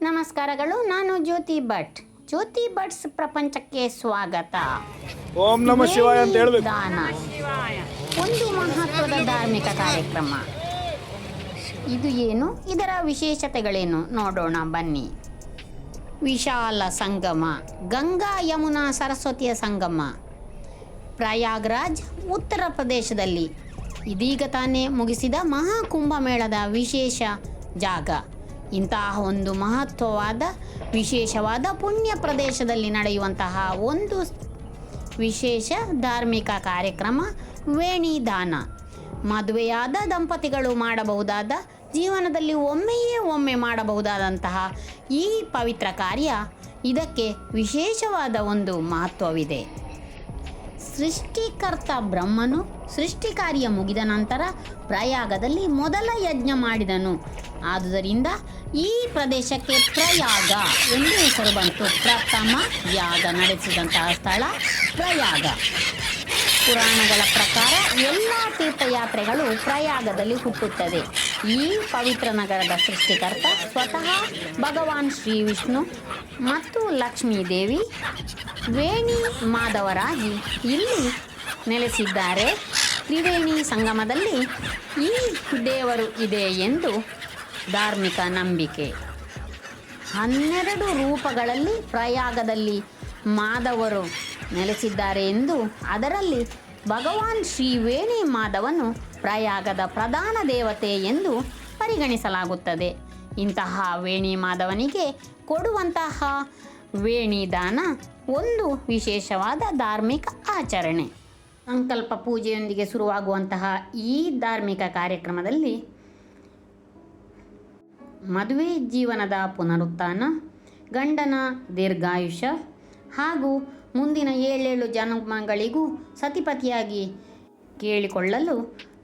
ನಮಸ್ಕಾರಗಳು. ನಾನು ಜ್ಯೋತಿ ಭಟ್. ಜ್ಯೋತಿ ಭಟ್ಸ್ ಪ್ರಪಂಚಕ್ಕೆ ಸ್ವಾಗತ. ಓಂ ನಮಃ ಶಿವಾಯ ಅಂತ ಹೇಳಬೇಕು. ದಾನ ಒಂದು ಮಹತ್ವದ ಧಾರ್ಮಿಕ ಕಾರ್ಯಕ್ರಮ. ಇದು ಏನು, ಇದರ ವಿಶೇಷತೆಗಳೇನು ನೋಡೋಣ ಬನ್ನಿ. ವಿಶಾಲ ಸಂಗಮ, ಗಂಗಾ ಯಮುನಾ ಸರಸ್ವತಿಯ ಸಂಗಮ, ಪ್ರಯಾಗ್ರಾಜ್ ಉತ್ತರ ಪ್ರದೇಶದಲ್ಲಿ ಇದೀಗ ತಾನೇ ಮುಗಿಸಿದ ಮಹಾಕುಂಭಮೇಳದ ವಿಶೇಷ ಜಾಗ. ಇಂತಹ ಒಂದು ಮಹತ್ವವಾದ ವಿಶೇಷವಾದ ಪುಣ್ಯ ಪ್ರದೇಶದಲ್ಲಿ ನಡೆಯುವಂತಹ ಒಂದು ವಿಶೇಷ ಧಾರ್ಮಿಕ ಕಾರ್ಯಕ್ರಮ ವೇಣಿ ದಾನ. ಮದುವೆಯಾದ ದಂಪತಿಗಳು ಮಾಡಬಹುದಾದ, ಜೀವನದಲ್ಲಿ ಒಮ್ಮೆ ಮಾಡಬಹುದಾದಂತಹ ಈ ಪವಿತ್ರ ಕಾರ್ಯ, ಇದಕ್ಕೆ ವಿಶೇಷವಾದ ಒಂದು ಮಹತ್ವವಿದೆ. ಸೃಷ್ಟಿಕರ್ತ ಬ್ರಹ್ಮನು ಸೃಷ್ಟಿ ಕಾರ್ಯ ಮುಗಿದ ನಂತರ ಪ್ರಯಾಗದಲ್ಲಿ ಮೊದಲ ಯಜ್ಞ ಮಾಡಿದನು. ಆದುದರಿಂದ ಈ ಪ್ರದೇಶಕ್ಕೆ ಪ್ರಯಾಗ ಎಂದು ಹೆಸರು ಬಂತು. ಪ್ರಥಮ ಯಾಗ ನಡೆಸಿದಂತಹ ಸ್ಥಳ ಪ್ರಯಾಗ. ಪುರಾಣಗಳ ಪ್ರಕಾರ ಎಲ್ಲ ತೀರ್ಥಯಾತ್ರೆಗಳು ಪ್ರಯಾಗದಲ್ಲಿ ಹುಟ್ಟುತ್ತದೆ. ಈ ಪವಿತ್ರ ನಗರದ ಸೃಷ್ಟಿಕರ್ತ ಸ್ವತಃ ಭಗವಾನ್ ಶ್ರೀ ವಿಷ್ಣು ಮತ್ತು ಲಕ್ಷ್ಮೀದೇವಿ ವೇಣಿ ಮಾಧವರಾಗಿ ಇಲ್ಲಿ ನೆಲೆಸಿದ್ದಾರೆ. ತ್ರಿವೇಣಿ ಸಂಗಮದಲ್ಲಿ ಈ ದೇವರು ಇದೆ ಎಂದು ಧಾರ್ಮಿಕ ನಂಬಿಕೆ. 12 ರೂಪಗಳಲ್ಲಿ ಪ್ರಯಾಗದಲ್ಲಿ ಮಾಧವರು ನೆಲೆಸಿದ್ದಾರೆ ಎಂದು, ಅದರಲ್ಲಿ ಭಗವಾನ್ ಶ್ರೀ ವೇಣಿ ಮಾಧವನು ಪ್ರಯಾಗದ ಪ್ರಧಾನ ದೇವತೆ ಎಂದು ಪರಿಗಣಿಸಲಾಗುತ್ತದೆ. ಇಂತಹ ವೇಣಿ ಮಾಧವನಿಗೆ ಕೊಡುವಂತಹ ವೇಣಿ ದಾನ ಒಂದು ವಿಶೇಷವಾದ ಧಾರ್ಮಿಕ ಆಚರಣೆ. ಸಂಕಲ್ಪ ಪೂಜೆಯೊಂದಿಗೆ ಶುರುವಾಗುವಂತಹ ಈ ಧಾರ್ಮಿಕ ಕಾರ್ಯಕ್ರಮದಲ್ಲಿ ಮದುವೆ ಜೀವನದ ಪುನರುತ್ಥಾನ, ಗಂಡನ ದೀರ್ಘಾಯುಷ್ಯ ಹಾಗೂ ಮುಂದಿನ 7 ಜನ್ಮಗಳಿಗೂ ಸತಿಪತಿಯಾಗಿ ಕೇಳಿಕೊಳ್ಳಲು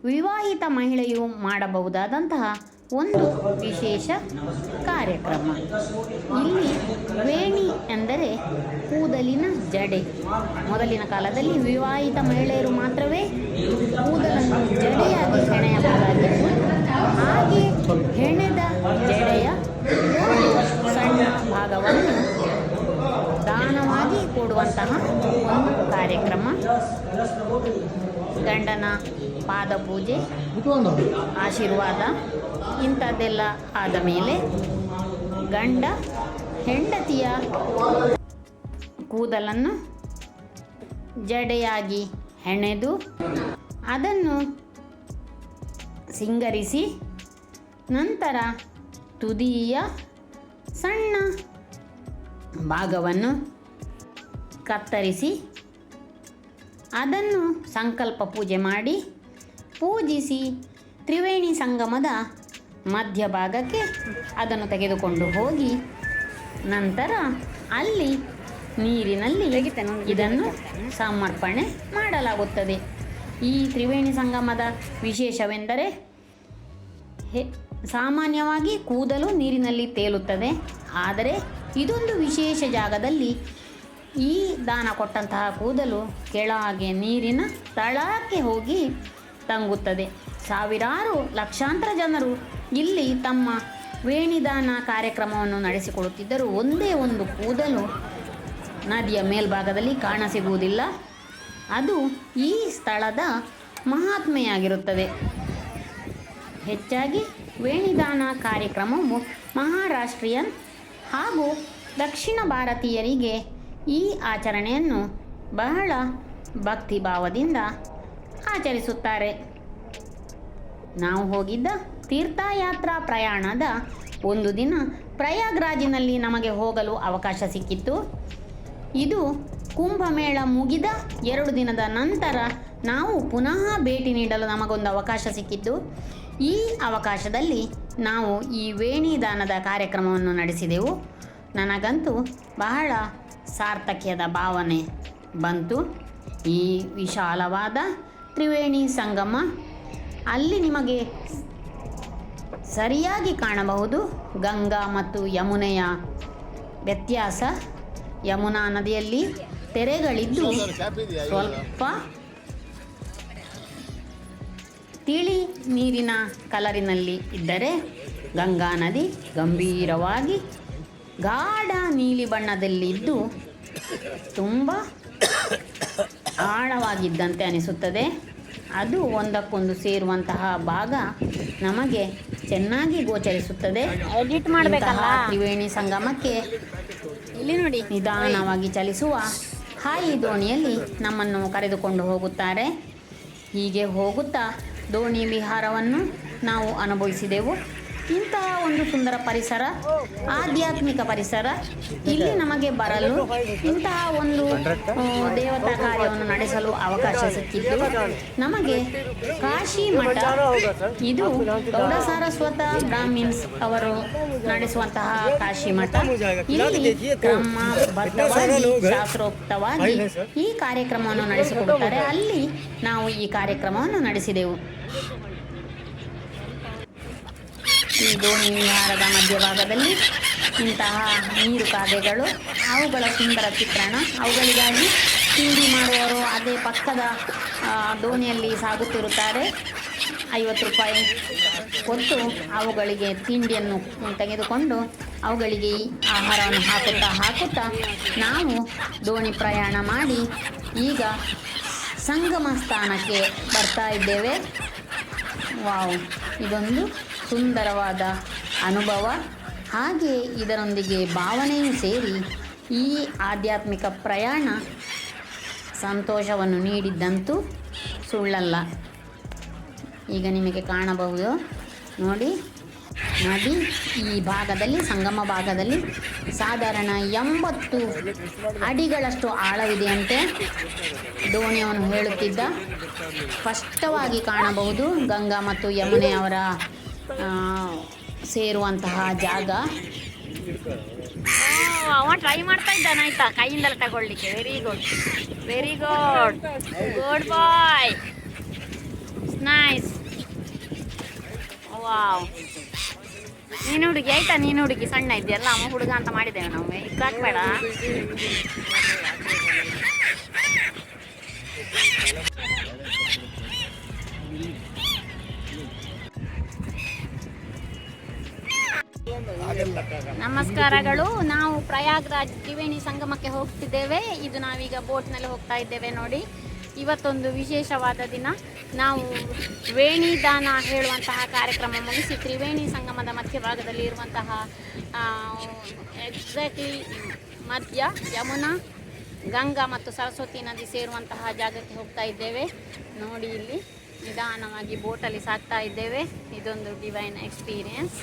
ವಿವಾಹಿತ ಮಹಿಳೆಯು ಮಾಡಬಹುದಾದಂತಹ ಒಂದು ವಿಶೇಷ ಕಾರ್ಯಕ್ರಮ. ಇಲ್ಲಿ ವೇಣಿ ಎಂದರೆ ಕೂದಲಿನ ಜಡೆ. ಮೊದಲಿನ ಕಾಲದಲ್ಲಿ ವಿವಾಹಿತ ಮಹಿಳೆಯರು ಮಾತ್ರವೇ ಕೂದಲನ್ನು ಜಡೆಯಾಗಿ ಹೆಣೆಯಬಹುದಾಗಿತ್ತು. ಹಾಗೆ ಹೆಣೆದ ಜಡೆಯ ಸಣ್ಣ ಭಾಗವನ್ನು ದಾನವಾಗಿ ಕೊಡುವಂತಹ ಒಂದು ಕಾರ್ಯಕ್ರಮ. ಗಂಡನ ಪಾದಪೂಜೆ, ಆಶೀರ್ವಾದ ಇಂಥದ್ದೆಲ್ಲ ಆದ ಮೇಲೆ ಗಂಡ ಹೆಂಡತಿಯ ಕೂದಲನ್ನು ಜಡೆಯಾಗಿ ಹೆಣೆದು ಅದನ್ನು ಸಿಂಗರಿಸಿ, ನಂತರ ತುದಿಯ ಸಣ್ಣ ಭಾಗವನ್ನು ಕತ್ತರಿಸಿ ಅದನ್ನು ಸಂಕಲ್ಪ ಪೂಜೆ ಮಾಡಿ ಪೂಜಿಸಿ ತ್ರಿವೇಣಿ ಸಂಗಮದ ಮಧ್ಯಭಾಗಕ್ಕೆ ಅದನ್ನು ತೆಗೆದುಕೊಂಡು ಹೋಗಿ, ನಂತರ ಅಲ್ಲಿ ನೀರಿನಲ್ಲಿ ಇದನ್ನು ಸಮರ್ಪಣೆ ಮಾಡಲಾಗುತ್ತದೆ. ಈ ತ್ರಿವೇಣಿ ಸಂಗಮದ ವಿಶೇಷವೆಂದರೆ ಸಾಮಾನ್ಯವಾಗಿ ಕೂದಲು ನೀರಿನಲ್ಲಿ ತೇಲುತ್ತದೆ. ಆದರೆ ಇದೊಂದು ವಿಶೇಷ ಜಾಗದಲ್ಲಿ ಈ ದಾನ ಕೊಟ್ಟಂತಹ ಕೂದಲು ಕೆಳಗೆ ನೀರಿನ ತಳಕ್ಕೆ ಹೋಗಿ ತಂಗುತ್ತದೆ. ಸಾವಿರಾರು ಲಕ್ಷಾಂತರ ಜನರು ಇಲ್ಲಿ ತಮ್ಮ ವೇಣಿದಾನ ಕಾರ್ಯಕ್ರಮವನ್ನು ನಡೆಸಿಕೊಳ್ಳುತ್ತಿದ್ದರೂ ಒಂದೇ ಒಂದು ಕೂದಲು ನದಿಯ ಮೇಲ್ಭಾಗದಲ್ಲಿ ಕಾಣಸಿಗುವುದಿಲ್ಲ. ಅದು ಈ ಸ್ಥಳದ ಮಹಾತ್ಮೆಯಾಗಿರುತ್ತದೆ. ಹೆಚ್ಚಾಗಿ ವೇಣಿದಾನ ಕಾರ್ಯಕ್ರಮವು ಮಹಾರಾಷ್ಟ್ರೀಯನ್ ಹಾಗೂ ದಕ್ಷಿಣ ಭಾರತೀಯರಿಗೆ ಈ ಆಚರಣೆಯನ್ನು ಬಹಳ ಭಕ್ತಿಭಾವದಿಂದ ಆಚರಿಸುತ್ತಾರೆ. ನಾವು ಹೋಗಿದ್ದ ತೀರ್ಥಯಾತ್ರಾ ಪ್ರಯಾಣದ ಒಂದು ದಿನ ಪ್ರಯಾಗ್ರಾಜಿನಲ್ಲಿ ನಮಗೆ ಹೋಗಲು ಅವಕಾಶ ಸಿಕ್ಕಿತ್ತು. ಇದು ಕುಂಭಮೇಳ ಮುಗಿದ 2 ದಿನದ ನಂತರ ನಾವು ಪುನಃ ಭೇಟಿ ನೀಡಲು ನಮಗೊಂದು ಅವಕಾಶ ಸಿಕ್ಕಿದ್ದು. ಈ ಅವಕಾಶದಲ್ಲಿ ನಾವು ಈ ವೇಣಿ ದಾನದ ಕಾರ್ಯಕ್ರಮವನ್ನು ನಡೆಸಿದೆವು. ನನಗಂತೂ ಬಹಳ ಸಾರ್ಥಕ್ಯದ ಭಾವನೆ ಬಂತು. ಈ ವಿಶಾಲವಾದ ತ್ರಿವೇಣಿ ಸಂಗಮ, ಅಲ್ಲಿ ನಿಮಗೆ ಸರಿಯಾಗಿ ಕಾಣಬಹುದು ಗಂಗಾ ಮತ್ತು ಯಮುನೆಯ ವ್ಯತ್ಯಾಸ. ಯಮುನಾ ನದಿಯಲ್ಲಿ ತೆರೆಗಳಿದ್ದು ಸ್ವಲ್ಪ ತಿಳಿ ನೀರಿನ ಕಲರಿನಲ್ಲಿ ಇದ್ದರೆ, ಗಂಗಾ ನದಿ ಗಂಭೀರವಾಗಿ ಗಾಢ ನೀಲಿ ಬಣ್ಣದಲ್ಲಿದ್ದು ತುಂಬ ಆಳವಾಗಿದ್ದಂತೆ ಅನಿಸುತ್ತದೆ. ಅದು ಒಂದಕ್ಕೊಂದು ಸೇರುವಂತಹ ಭಾಗ ನಮಗೆ ಚೆನ್ನಾಗಿ ಗೋಚರಿಸುತ್ತದೆ. ಎಡಿಟ್ ಮಾಡಬೇಕಲ್ಲ. ತ್ರಿವೇಣಿ ಸಂಗಮಕ್ಕೆ ಇಲ್ಲಿ ನೋಡಿ, ನಿಧಾನವಾಗಿ ಚಲಿಸುವ ಹಾಯಿ ದೋಣಿಯಲ್ಲಿ ನಮ್ಮನ್ನು ಕರೆದುಕೊಂಡು ಹೋಗುತ್ತಾರೆ. ಹೀಗೆ ಹೋಗುತ್ತಾ ದೋಣಿ ವಿಹಾರವನ್ನು ನಾವು ಅನುಭವಿಸಿದೆವು. ಇಂತಹ ಒಂದು ಸುಂದರ ಪರಿಸರ, ಆಧ್ಯಾತ್ಮಿಕ ಪರಿಸರ ಇಲ್ಲಿ ನಮಗೆ ಬರಲು ಇಂತಹ ಒಂದು ದೇವತಾ ಕಾರ್ಯವನ್ನು ನಡೆಸಲು ಅವಕಾಶ ಸಿಕ್ಕಿದ್ದು ನಮಗೆ ಕಾಶಿ ಮಠ. ಇದು ಗೌಡ ಸಾರಸ್ವತ ಬ್ರಾಹ್ಮಿನ್ಸ್ ಅವರು ನಡೆಸುವಂತಹ ಕಾಶಿ ಮಠ. ಇಲ್ಲಿ ಕ್ರಮಬದ್ಧವಾಗಿ ಶಾಸ್ತ್ರೋಕ್ತವಾಗಿ ಈ ಕಾರ್ಯಕ್ರಮವನ್ನು ನಡೆಸಿಕೊಡುತ್ತಾರೆ. ಅಲ್ಲಿ ನಾವು ಈ ಕಾರ್ಯಕ್ರಮವನ್ನು ನಡೆಸಿದೆವು. ಈ ದೋಣಿ ವಿಹಾರದ ಮಧ್ಯಭಾಗದಲ್ಲಿ ಇಂತಹ ನೀರು ಕಾಗೆಗಳು, ಅವುಗಳ ಸುಂದರ ಚಿತ್ರಣ. ಅವುಗಳಿಗಾಗಿ ತಿಂಡಿ ಮಾಡುವವರು ಅದೇ ಪಕ್ಕದ ದೋಣಿಯಲ್ಲಿ ಸಾಗುತ್ತಿರುತ್ತಾರೆ. 50 ರೂಪಾಯಿ ಕೊಟ್ಟು ಅವುಗಳಿಗೆ ತಿಂಡಿಯನ್ನು ತೆಗೆದುಕೊಂಡು ಅವುಗಳಿಗೆ ಈ ಆಹಾರವನ್ನು ಹಾಕುತ್ತಾ ನಾವು ದೋಣಿ ಪ್ರಯಾಣ ಮಾಡಿ ಈಗ ಸಂಗಮ ಸ್ಥಾನಕ್ಕೆ ಬರ್ತಾ ಇದ್ದೇವೆ. ವಾವ್, ಇದೊಂದು ಸುಂದರವಾದ ಅನುಭವ. ಹಾಗೆ ಇದರೊಂದಿಗೆ ಭಾವನೆಯೂ ಸೇರಿ ಈ ಆಧ್ಯಾತ್ಮಿಕ ಪ್ರಯಾಣ ಸಂತೋಷವನ್ನು ನೀಡಿದ್ದಂತೂ ಸುಳ್ಳಲ್ಲ. ಈಗ ನಿಮಗೆ ಕಾಣಬಹುದು ನೋಡಿ, ನದಿ ಈ ಭಾಗದಲ್ಲಿ, ಸಂಗಮ ಭಾಗದಲ್ಲಿ ಸಾಧಾರಣ 80 ಅಡಿಗಳಷ್ಟು ಆಳವಿದೆಯಂತೆ. ದೋಣಿಯವನು ಹೇಳುತ್ತಿದ್ದ ಸ್ಪಷ್ಟವಾಗಿ ಕಾಣಬಹುದು ಗಂಗಾ ಮತ್ತು ಯಮುನೆ ಅವರ ಸೇರುವಂತಹ ಜಾಗ. ಅವ ಟ್ರೈ ಮಾಡ್ತಾ ಇದ್ದಾನೆ, ಆಯ್ತಾ, ಕೈಯಿಂದಲೇ ತಗೊಳ್ಳಿಕ್ಕೆ. Very good, very good, good boy, nice. Wow, ನೀನು ಹುಡುಗಿ ಆಯ್ತಾ, ನೀನು ಹುಡುಗಿ ಸಣ್ಣ ಇದೆಯಲ್ಲ, ಅಮ್ಮ ಹುಡುಗ ಅಂತ ಮಾಡಿದ್ದೇವೆ ನಾವು. ಇಕ್ಕಾಕ್ಬೇಡ. ನಮಸ್ಕಾರಗಳು. ನಾವು ಪ್ರಯಾಗ್ರಾಜ್ ತ್ರಿವೇಣಿ ಸಂಗಮಕ್ಕೆ ಹೋಗ್ತಿದ್ದೇವೆ. ಇದು ನಾವೀಗ ಬೋಟ್ನಲ್ಲಿ ಹೋಗ್ತಾ ಇದ್ದೇವೆ ನೋಡಿ. ಇವತ್ತೊಂದು ವಿಶೇಷವಾದ ದಿನ. ನಾವು ವೇಣಿ ದಾನ ಹೇಳುವಂತಹ ಕಾರ್ಯಕ್ರಮ ಮುಗಿಸಿ ತ್ರಿವೇಣಿ ಸಂಗಮದ ಮಧ್ಯಭಾಗದಲ್ಲಿ ಇರುವಂತಹ ಎಕ್ಸಾಕ್ಟ್ಲಿ ಮಧ್ಯ ಯಮುನಾ, ಗಂಗಾ ಮತ್ತು ಸರಸ್ವತಿ ನದಿ ಸೇರುವಂತಹ ಜಾಗಕ್ಕೆ ಹೋಗ್ತಾ ಇದ್ದೇವೆ ನೋಡಿ. ಇಲ್ಲಿ ನಿಧಾನವಾಗಿ ಬೋಟಲ್ಲಿ ಸಾಗ್ತಾ ಇದ್ದೇವೆ. ಇದೊಂದು ಡಿವೈನ್ ಎಕ್ಸ್ಪೀರಿಯನ್ಸ್.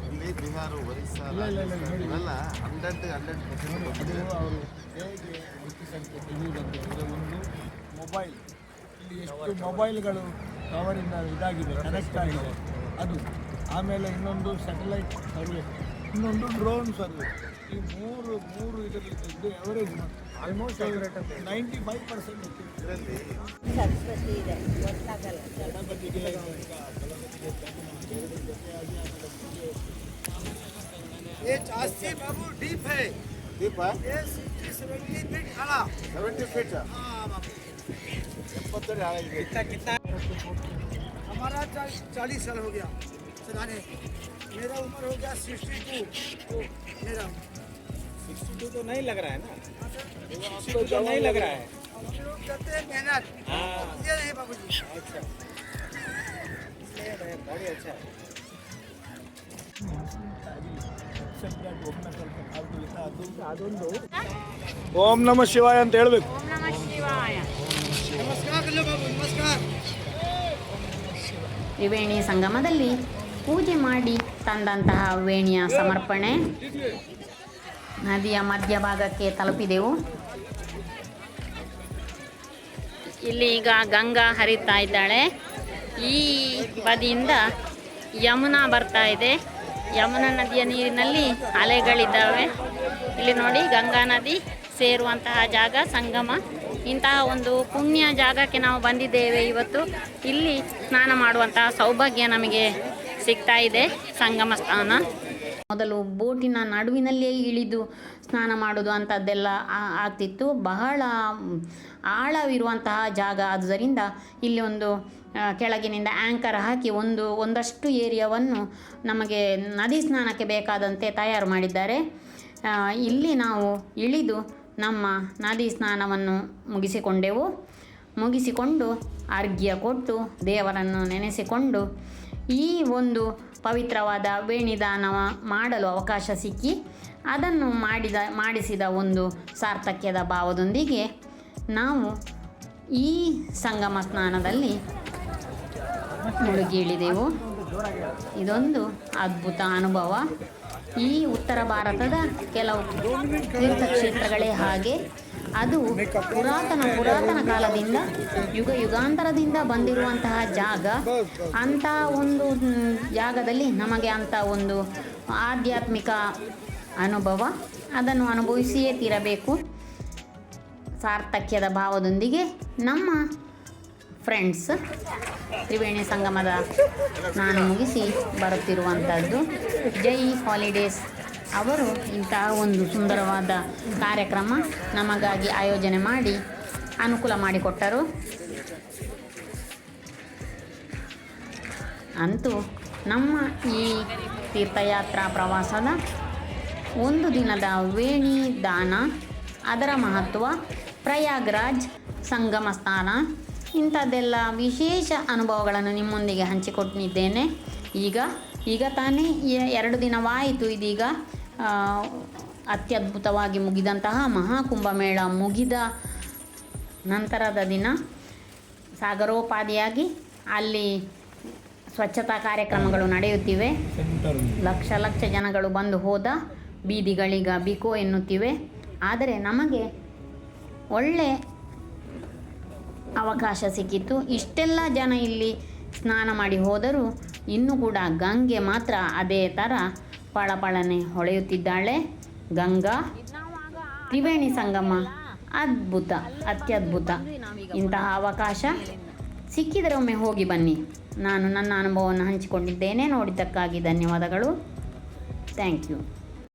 ಇಲ್ಲಿ ಬಿಹಾರ, ಒರಿಸ್ಸಾ, ಇವೆಲ್ಲ 100% ಅವರು ಹೇಗೆ ಸಂಖ್ಯೆ ತೆಗೆಯುವುದಂತೆ ಒಂದು ಮೊಬೈಲ್, ಇಲ್ಲಿ ಎಷ್ಟು ಮೊಬೈಲ್ಗಳು ಕವರಿಂದ ಇದಾಗಿದೆ, ಕನೆಕ್ಟ್ ಆಗಿದೆ ಅದು. ಆಮೇಲೆ ಇನ್ನೊಂದು ಸ್ಯಾಟಲೈಟ್ ಸರ್ವೆ, ಇನ್ನೊಂದು ಡ್ರೋನ್ ಸರ್ವೆ. ಈ ಮೂರು ಇದರಲ್ಲಿ ಎವರೇಜ್ ಆಲ್ಮೋಸ್ಟ್ 95% ಇದರಲ್ಲಿ ये 80 बाबू डीप है। दीप है ये 70 फीट खड़ा। 70 फीट। हाँ बाबू। 70 आएगा। कितना? हमारा 40 साल हो गया चलाने। मेरा उम्र हो गया 62। मेरा 62 तो नहीं लग रहा है ना, तो तो नहीं लग रहा है। हम लोग करते हैं मेहनत। हाँ, ये नहीं बाबू जी। अच्छा, गाड़ी अच्छा है। ಅದೊಂದು ಓಂ ನಮಃ ಶಿವಾಯ ಅಂತ ಹೇಳ್ಬೇಕು. ಓಂ ನಮಃ ಶಿವಾಯ. नमस्कार कर लो बाबू, नमस्कार। ತ್ರಿವೇಣಿ ಸಂಗಮದಲ್ಲಿ ಪೂಜೆ ಮಾಡಿ ತಂದಂತಹ ವೇಣಿಯ ಸಮರ್ಪಣೆ. ನದಿಯ ಮಧ್ಯಭಾಗಕ್ಕೆ ತಲುಪಿದೆವು. ಇಲ್ಲಿ ಈಗ ಗಂಗಾ ಹರಿತಾ ಇದ್ದಾಳೆ. ಈ ಬದಿಯಿಂದ ಯಮುನಾ ಬರ್ತಾ ಇದೆ. ಯಮುನಾ ನದಿಯ ನೀರಿನಲ್ಲಿ ಅಲೆಗಳಿದ್ದಾವೆ. ಇಲ್ಲಿ ನೋಡಿ, ಗಂಗಾ ನದಿ ಸೇರುವಂತಹ ಜಾಗ ಸಂಗಮ. ಇಂತಹ ಒಂದು ಪುಣ್ಯ ಜಾಗಕ್ಕೆ ನಾವು ಬಂದಿದ್ದೇವೆ ಇವತ್ತು. ಇಲ್ಲಿ ಸ್ನಾನ ಮಾಡುವಂತಹ ಸೌಭಾಗ್ಯ ನಮಗೆ ಸಿಗ್ತಾ ಇದೆ. ಸಂಗಮ ಸ್ಥಾನ. ಮೊದಲು ಬೋಟಿನ ನಡುವಿನಲ್ಲೇ ಇಳಿದು ಸ್ನಾನ ಮಾಡೋದು ಅಂಥದ್ದೆಲ್ಲ ಆಗ್ತಿತ್ತು. ಬಹಳ ಆಳವಿರುವಂತಹ ಜಾಗ ಆದುದರಿಂದ ಇಲ್ಲಿ ಒಂದು ಕೆಳಗಿನಿಂದ ಆ್ಯಂಕರ್ ಹಾಕಿ ಒಂದಷ್ಟು ಏರಿಯಾವನ್ನು ನಮಗೆ ನದಿ ಸ್ನಾನಕ್ಕೆ ಬೇಕಾದಂತೆ ತಯಾರು ಮಾಡಿದ್ದಾರೆ. ಇಲ್ಲಿ ನಾವು ಇಳಿದು ನಮ್ಮ ನದಿ ಸ್ನಾನವನ್ನು ಮುಗಿಸಿಕೊಂಡು ಅರ್ಘ್ಯ ಕೊಟ್ಟು ದೇವರನ್ನು ನೆನೆಸಿಕೊಂಡು ಈ ಒಂದು ಪವಿತ್ರವಾದ ವೇಣಿದಾನ ಮಾಡಲು ಅವಕಾಶ ಸಿಕ್ಕಿ ಅದನ್ನು ಮಾಡಿಸಿದ ಒಂದು ಸಾರ್ಥಕ್ಯದ ಭಾವದೊಂದಿಗೆ ನಾವು ಈ ಸಂಗಮ ಸ್ನಾನದಲ್ಲಿ ಮುಳುಗಿ ಇಳಿದೆವು. ಇದೊಂದು ಅದ್ಭುತ ಅನುಭವ. ಈ ಉತ್ತರ ಭಾರತದ ಕೆಲವು ತೀರ್ಥಕ್ಷೇತ್ರಗಳೇ ಹಾಗೆ. ಅದು ಪುರಾತನ ಕಾಲದಿಂದ ಯುಗಾಂತರದಿಂದ ಬಂದಿರುವಂತಹ ಜಾಗ. ಅಂಥ ಒಂದು ಜಾಗದಲ್ಲಿ ನಮಗೆ ಅಂಥ ಒಂದು ಆಧ್ಯಾತ್ಮಿಕ ಅನುಭವ, ಅದನ್ನು ಅನುಭವಿಸಿಯೇ ತೀರಬೇಕು. ಸಾರ್ಥಕ್ಯದ ಭಾವದೊಂದಿಗೆ ನಮ್ಮ ಫ್ರೆಂಡ್ಸ್ ತ್ರಿವೇಣಿ ಸಂಗಮದ ಸ್ನಾನ ಮುಗಿಸಿ ಬರುತ್ತಿರುವಂಥದ್ದು. ಜೈ ಹಾಲಿಡೇಸ್ ಅವರು ಇಂತಹ ಒಂದು ಸುಂದರವಾದ ಕಾರ್ಯಕ್ರಮ ನಮಗಾಗಿ ಆಯೋಜನೆ ಮಾಡಿ ಅನುಕೂಲ ಮಾಡಿಕೊಟ್ಟರು. ಅಂತೂ ನಮ್ಮ ಈ ತೀರ್ಥಯಾತ್ರಾ ಪ್ರವಾಸದ ಒಂದು ದಿನದ ವೇಣಿ ದಾನ, ಅದರ ಮಹತ್ವ, ಪ್ರಯಾಗ್ರಾಜ್ ಸಂಗಮ ಸ್ಥಾನ, ಇಂಥದ್ದೆಲ್ಲ ವಿಶೇಷ ಅನುಭವಗಳನ್ನು ನಿಮ್ಮೊಂದಿಗೆ ಹಂಚಿಕೊಂಡಿದ್ದೇನೆ. ಈಗ ತಾನೇ 2 ದಿನವಾಯಿತು. ಇದೀಗ ಅತ್ಯದ್ಭುತವಾಗಿ ಮುಗಿದಂತಹ ಮಹಾಕುಂಭಮೇಳ ಮುಗಿದ ನಂತರದ ದಿನ ಸಾಗರೋಪಾದಿಯಾಗಿ ಅಲ್ಲಿ ಸ್ವಚ್ಛತಾ ಕಾರ್ಯಕ್ರಮಗಳು ನಡೆಯುತ್ತಿವೆ. ಲಕ್ಷ ಜನಗಳು ಬಂದು ಹೋದ ಬೀದಿಗಳೀಗ ಬಿಕೋ ಎನ್ನುತ್ತಿವೆ. ಆದರೆ ನಮಗೆ ಒಳ್ಳೆ ಅವಕಾಶ ಸಿಕ್ಕಿತ್ತು. ಇಷ್ಟೆಲ್ಲ ಜನ ಇಲ್ಲಿ ಸ್ನಾನ ಮಾಡಿ ಹೋದರೂ ಇನ್ನೂ ಕೂಡ ಗಂಗೆ ಮಾತ್ರ ಅದೇ ಥರ ಪಳಪಳನೆ ಹೊಳೆಯುತ್ತಿದ್ದಾಳೆ. ಗಂಗಾ ತ್ರಿವೇಣಿ ಸಂಗಮ ಅತ್ಯದ್ಭುತ. ಇಂತಹ ಅವಕಾಶ ಸಿಕ್ಕಿದರೆ ಒಮ್ಮೆ ಹೋಗಿ ಬನ್ನಿ. ನಾನು ನನ್ನ ಅನುಭವವನ್ನು ಹಂಚಿಕೊಂಡಿದ್ದೇನೆ. ನೋಡಿದ್ದಕ್ಕಾಗಿ ಧನ್ಯವಾದಗಳು. Thank you.